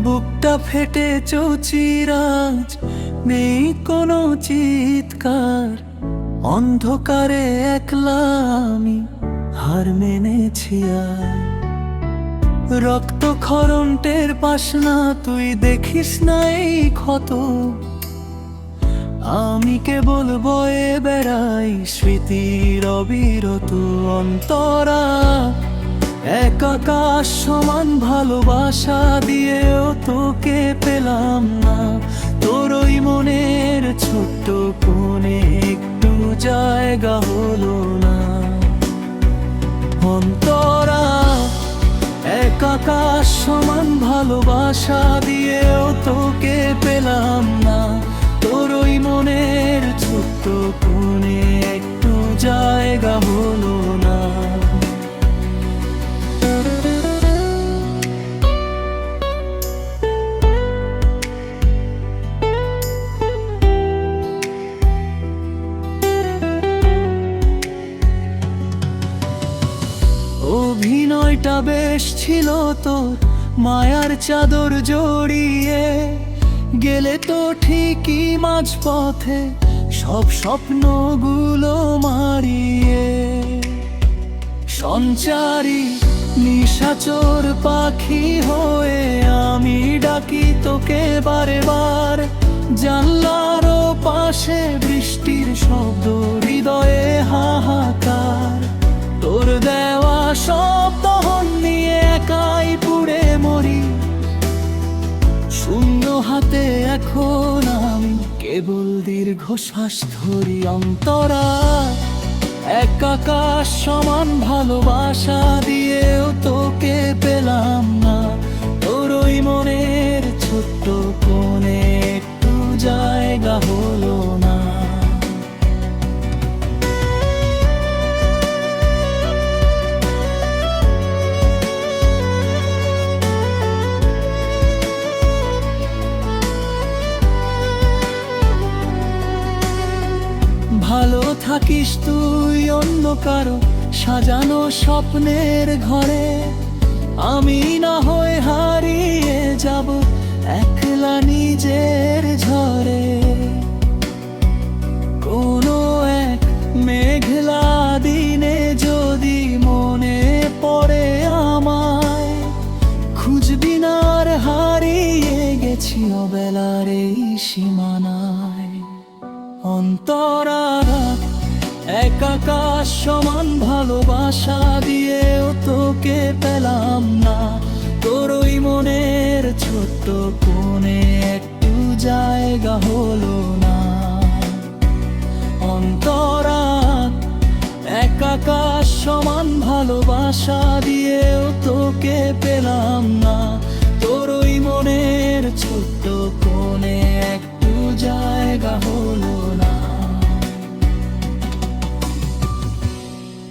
বুকটা ফেটে চৌচিরাজ, নেই কোনো চিৎকার। অন্ধকারে একলা আমি হার মেনেছি আর। রক্তক্ষরণ টের পাস না তুই, দেখিস না এই ক্ষত। আমি কেবল বয়ে বেড়াই স্মৃতির অবিরত। অন্তরা এক আকাশ সমান ভালোবাসা দিয়েও তোকে পেলাম না। তোর ওই মনের ছোট্ট কোণে একটু জায়গা হলো না। অন্তরা এক আকাশ সমান ভালোবাসা দিয়েও তোকে পেলাম না। তোর ওই মনের ছোট্ট কোণে একটু জায়গা হলো না। অভিনয়টা বেশ ছিল তোর, মায়ার চাদর জড়িয়ে গেলে তো ঠিকই মাঝপথে সব স্বপ্নগুলো মারিয়ে। সঞ্চারী নিশাচর পাখি হয়ে আমি ডাকি তোকে বারে বার। জানলার পাশে বৃষ্টির শব্দ, হৃদয়ে হাহাকার। তোর দেওয়া সব দহন নিয়ে একাই পুড়ে মরি। শূন্য হাতে এখন আমি কেবল দীর্ঘশ্বাস ধরি। অন্তরা এক আকাশ সমান ভালোবাসা দিয়েও তোকে পেলাম না। তোর ওই মনের ছোট্ট কোণে একটু জায়গা হলো না। ভালো থাকিস তুই অন্য কারো সাজানো স্বপ্নের ঘরে। আমি না হয়ে হারিয়ে যাব একলা নিজের ঝড়ে। কোনো এক মেঘলা দিনে যদি মনে পড়ে আমায়, খুঁজবি না আর হারিয়ে গেছি অবেলার এই সীমানায়। অন্তরা এক আকাশ সমান ভালোবাসা দিয়েও তোকে পেলাম না। তোর ওই মনের ছোট্ট কোণে একটু জায়গা হলো না। অন্তরা এক আকাশ সমান ভালোবাসা দিয়েও তোকে পেলাম না।